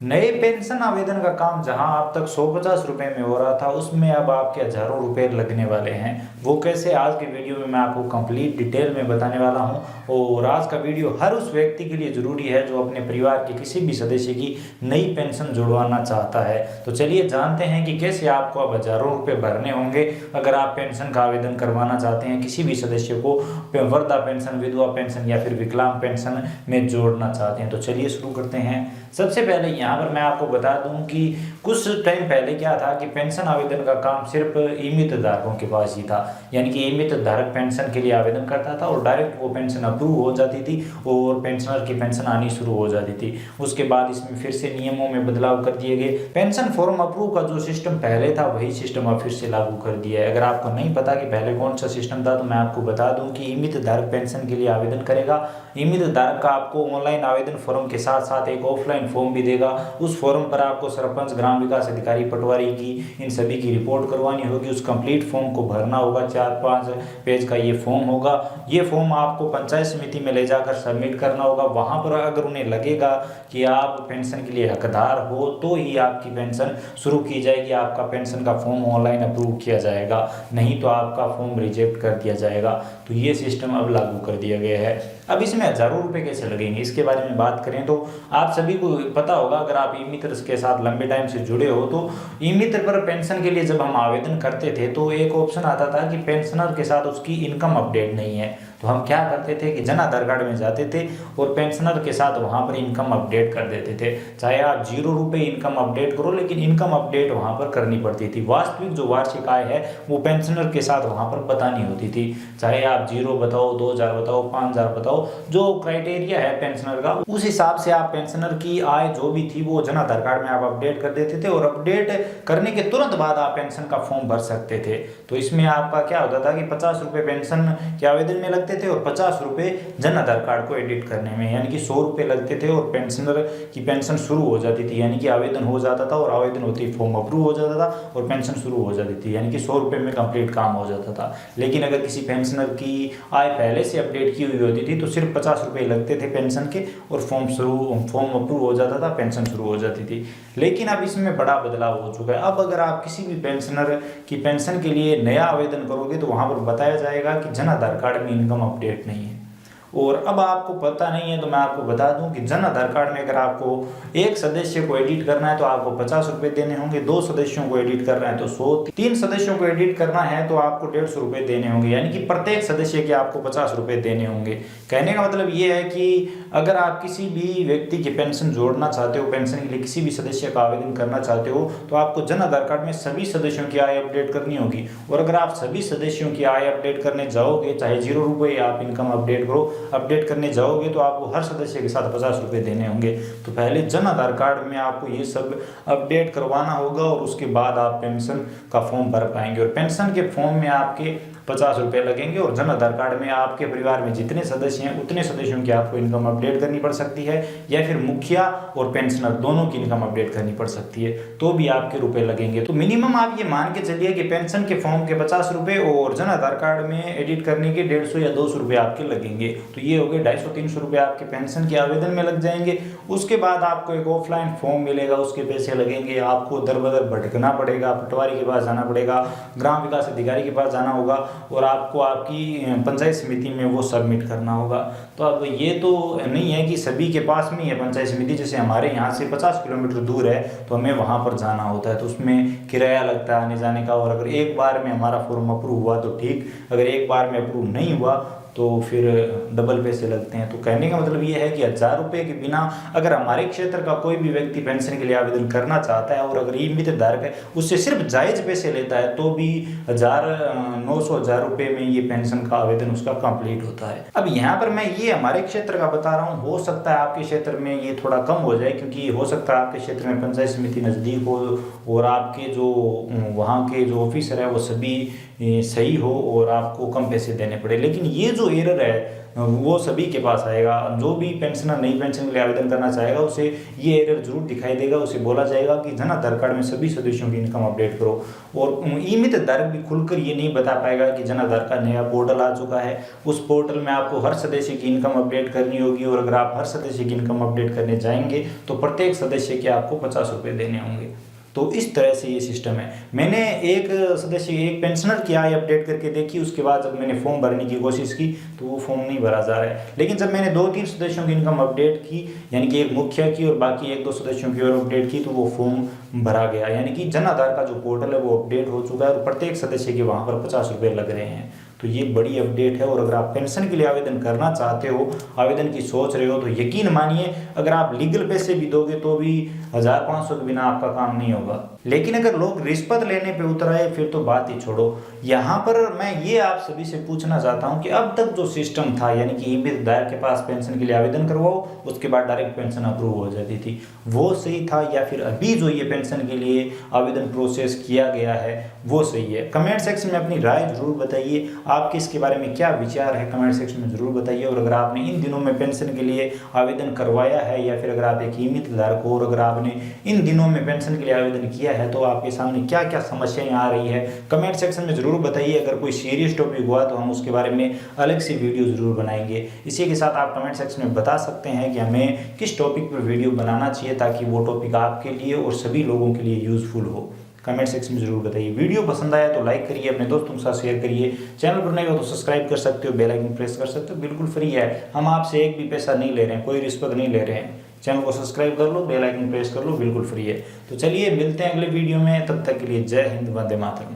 नए पेंशन आवेदन का काम जहां अब तक 150 रुपए में हो रहा था, उसमें अब आपके हजारों रुपए लगने वाले हैं। वो कैसे, आज के वीडियो में मैं आपको कंप्लीट डिटेल में बताने वाला हूं। और आज का वीडियो हर उस व्यक्ति के लिए ज़रूरी है जो अपने परिवार के किसी भी सदस्य की नई पेंशन जुड़वाना चाहता है। तो चलिए जानते हैं कि कैसे आपको अब हजारों रुपये भरने होंगे अगर आप पेंशन का आवेदन करवाना चाहते हैं, किसी भी सदस्य को वृद्धा पेंशन, विधवा पेंशन या फिर विकलांग पेंशन में जोड़ना चाहते हैं। तो चलिए शुरू करते हैं। सबसे पहले यहाँ पर मैं आपको बता दूं कि कुछ टाइम पहले क्या था कि पेंशन आवेदन का काम सिर्फ बीमित धारकों के पास ही था। यानी कि बीमित धारक पेंशन के लिए आवेदन करता था और डायरेक्ट वो पेंशन अप्रूव हो जाती थी और पेंशनर की पेंशन आनी शुरू हो जाती थी। उसके बाद इसमें फिर से नियमों में बदलाव कर दिए गए। पेंशन फॉर्म अप्रूव का जो सिस्टम पहले था वही सिस्टम अब फिर से लागू कर दिया है। अगर आपको नहीं पता कि पहले कौन सा सिस्टम था तो मैं आपको बता दूं कि बीमित धारक पेंशन के लिए आवेदन करेगा, बीमित धारक का आपको ऑनलाइन आवेदन फॉर्म के साथ साथ एक ऑफलाइन फॉर्म भी देगा। उस फॉर्म पर आपको सरपंच, ग्राम विकास अधिकारी, पटवारी की इन सभी की रिपोर्ट करवानी होगी। उस कंप्लीट फॉर्म को भरना होगा। 4-5 पेज का ये फॉर्म होगा। ये फॉर्म आपको पंचायत समिति में ले जाकर सबमिट करना होगा। वहां पर अगर उन्हें लगेगा कि आप पेंशन के लिए हकदार हो तो ही आपकी पेंशन शुरू की जाएगी, आपका पेंशन का फॉर्म ऑनलाइन अप्रूव किया जाएगा, नहीं तो आपका फॉर्म रिजेक्ट कर दिया जाएगा। तो ये सिस्टम अब लागू कर दिया गया है। अब इसमें हजारों रुपए कैसे लगेंगे इसके बारे में बात करें तो आप सभी को पता होगा, अगर आप ई मित्र के साथ लंबे टाइम से जुड़े हो तो ई मित्र पर पेंशन के लिए जब हम आवेदन करते थे तो एक ऑप्शन आता था कि पेंशनर के साथ उसकी इनकम अपडेट नहीं है। तो हम क्या करते थे कि जन आधार कार्ड में जाते थे और पेंशनर के साथ वहां पर इनकम अपडेट कर देते थे। चाहे आप 0 रुपये इनकम अपडेट करो, लेकिन इनकम अपडेट वहां पर करनी पड़ती थी। वास्तविक जो वार्षिक आय है वो पेंशनर के साथ वहां पर बतानी होती थी। चाहे आप 0 बताओ, 2000 बताओ, 5000 बताओ, जो क्राइटेरिया है पेंशनर का उस हिसाब से आप पेंशनर की आय जो भी थी वो जन आधार कार्ड में आप अपडेट कर देते थे और अपडेट करने के तुरंत बाद आप पेंशन का फॉर्म भर सकते थे। तो इसमें आपका क्या होता था कि 50 रुपये पेंशन के आवेदन में लगते थे और 50 रुपये जन आधार कार्ड को एडिट करने में, यानी कि 100 रुपये लगते थे और पेंशनर की पेंशन शुरू हो जाती थी। यानी कि आवेदन हो जाता था और आवेदन होते ही फॉर्म अप्रूव हो जाता था और पेंशन शुरू हो जाती थी। यानी कि 100 रुपये में कंप्लीट काम हो जाता था। लेकिन अगर किसी पेंशनर की आय पहले से अपडेट की हुई होती थी तो सिर्फ 50 रुपये लगते थे पेंशन के और फॉर्म अप्रूव हो जाता था, पेंशन शुरू हो जाती थी। लेकिन अब इसमें बड़ा बदलाव हो चुका है। अब अगर आप किसी भी पेंशनर की पेंशन के लिए नया आवेदन करोगे तो वहां पर बताया जाएगा कि जन आधार कार्ड में इनकम अपडेट नहीं है। और अब आपको पता नहीं है तो मैं आपको बता दूं कि जन आधार कार्ड में अगर आपको एक सदस्य को एडिट करना है तो आपको 50 रुपये देने होंगे, 2 सदस्यों को एडिट करना है तो 100, 3 सदस्यों को एडिट करना है तो आपको 150 रुपये देने होंगे। यानी कि प्रत्येक सदस्य के आपको 50 रुपये देने होंगे। कहने का मतलब ये है कि अगर आप किसी भी व्यक्ति की पेंशन जोड़ना चाहते हो, पेंशन के लिए किसी भी सदस्य का आवेदन करना चाहते हो तो आपको जन आधार कार्ड में सभी सदस्यों की आय अपडेट करनी होगी। और अगर आप सभी सदस्यों की आय अपडेट करने जाओगे, चाहे 0 रुपये आप इनकम अपडेट करो, अपडेट करने जाओगे तो आपको हर सदस्य के साथ 50 रुपये देने होंगे। तो पहले जन आधार कार्ड में आपको ये सब अपडेट करवाना होगा और उसके बाद आप पेंशन का फॉर्म भर पाएंगे। और पेंशन के फॉर्म में आपके 50 रुपये लगेंगे और जन आधार कार्ड में आपके परिवार में जितने सदस्य हैं उतने सदस्यों की आपको इनकम अपडेट करनी पड़ सकती है, या फिर मुखिया और पेंशनर दोनों की इनकम अपडेट करनी पड़ सकती है, तो भी आपके रुपए लगेंगे। तो मिनिमम आप ये मान के चलिए कि पेंशन के फॉर्म के 50 रुपये और जन आधार कार्ड में एडिट करने के 150 या 200 रुपये आपके लगेंगे। तो ये हो गए 250-300 रुपये आपके पेंशन के आवेदन में लग जाएंगे। उसके बाद आपको एक ऑफलाइन फॉर्म मिलेगा, उसके पैसे लगेंगे। आपको दर बदर भटकना पड़ेगा, पटवारी के पास जाना पड़ेगा, ग्राम विकास अधिकारी के पास जाना होगा और आपको आपकी पंचायत समिति में वो सबमिट करना होगा। तो अब ये तो नहीं है कि सभी के पास में है पंचायत समिति। जैसे हमारे यहाँ से 50 किलोमीटर दूर है तो हमें वहाँ पर जाना होता है, तो उसमें किराया लगता है आने जाने का। और अगर एक बार में हमारा फॉर्म अप्रूव हुआ तो ठीक, अगर एक बार में अप्रूव नहीं हुआ तो फिर डबल पैसे लगते हैं। तो कहने का मतलब ये है कि 1000 रुपये के बिना अगर हमारे क्षेत्र का कोई भी व्यक्ति पेंशन के लिए आवेदन करना चाहता है और अगर ई मित्र धारक है उससे सिर्फ जायज पैसे लेता है तो भी 1000 रुपये में ये पेंशन का आवेदन उसका कंप्लीट होता है। अब यहाँ पर मैं ये हमारे क्षेत्र का बता रहा हूँ, हो सकता है आपके क्षेत्र में ये थोड़ा कम हो जाए, क्योंकि हो सकता है आपके क्षेत्र में पंचायत समिति नज़दीक हो और आपके जो वहाँ के जो ऑफिसर है वो सभी सही हो और आपको कम पैसे देने पड़े। लेकिन ये जो एरर है वो सभी के पास आएगा। जो भी पेंशनर नई पेंशन के लिए आवेदन करना चाहेगा उसे ये एरर जरूर दिखाई देगा। उसे बोला जाएगा कि जन आधार कार्ड में सभी सदस्यों की इनकम अपडेट करो, और नियमित धारक भी खुलकर ये नहीं बता पाएगा कि जन आधार का नया पोर्टल आ चुका है। उस पोर्टल में आपको हर सदस्य की इनकम अपडेट करनी होगी, और अगर आप हर सदस्य की इनकम अपडेट करने जाएंगे तो प्रत्येक सदस्य के आपको 50 रुपये देने होंगे। तो इस तरह से ये सिस्टम है। मैंने एक सदस्य एक पेंशनर की आय अपडेट करके देखी, उसके बाद जब मैंने फॉर्म भरने की कोशिश की तो वो फॉर्म नहीं भरा जा रहा है। लेकिन जब मैंने 2-3 सदस्यों की इनकम अपडेट की, यानी कि एक मुखिया की और बाकी 1-2 सदस्यों की और अपडेट की, तो वो फॉर्म भरा गया। यानी कि जन आधार का जो पोर्टल है वो अपडेट हो चुका है और प्रत्येक सदस्य के वहाँ पर 50 रुपये लग रहे हैं। तो ये बड़ी अपडेट है। और अगर आप पेंशन के लिए आवेदन करना चाहते हो, आवेदन की सोच रहे हो, तो यकीन मानिए अगर आप लीगल पैसे भी दोगे तो भी 1500 के बिना आपका काम नहीं होगा। लेकिन अगर लोग रिश्वत लेने पे उतर आए फिर तो बात ही छोड़ो। यहाँ पर मैं ये आप सभी से पूछना चाहता हूँ कि अब तक जो सिस्टम था, यानी कि ईमेल दायर के पास पेंशन के लिए आवेदन करवाओ, उसके बाद डायरेक्ट पेंशन अप्रूव हो जाती थी, वो सही था या फिर अभी जो ये पेंशन के लिए आवेदन प्रोसेस किया गया है वो सही है? कमेंट सेक्शन में अपनी राय जरूर बताइए। आपके इसके बारे में क्या विचार है, कमेंट सेक्शन में जरूर बताइए। और अगर आपने इन दिनों में पेंशन के लिए आवेदन करवाया है, या फिर अगर आप एक ईमित धारक हो और अगर आपने इन दिनों में पेंशन के लिए आवेदन किया है, तो आपके सामने क्या क्या समस्याएं आ रही है, कमेंट सेक्शन में जरूर बताइए। अगर कोई सीरियस टॉपिक हुआ तो हम उसके बारे में अलग से वीडियो जरूर बनाएंगे। इसी के साथ आप कमेंट सेक्शन में बता सकते हैं कि हमें किस टॉपिक पर वीडियो बनाना चाहिए, ताकि वो टॉपिक आपके लिए और सभी लोगों के लिए यूजफुल हो। कमेंट सेक्शन में जरूर बताइए। वीडियो पसंद आया तो लाइक करिए, अपने दोस्तों के साथ शेयर करिए। चैनल पर नए हो तो सब्सक्राइब कर सकते हो, बेल आइकन प्रेस कर सकते हो, बिल्कुल फ्री है। हम आपसे एक भी पैसा नहीं ले रहे हैं, कोई रिश्वत नहीं ले रहे हैं। चैनल को सब्सक्राइब कर लो, बेल आइकन प्रेस कर लो, बिल्कुल फ्री है। तो चलिए मिलते हैं अगले वीडियो में, तब तक के लिए जय हिंद, वंदे मातरम।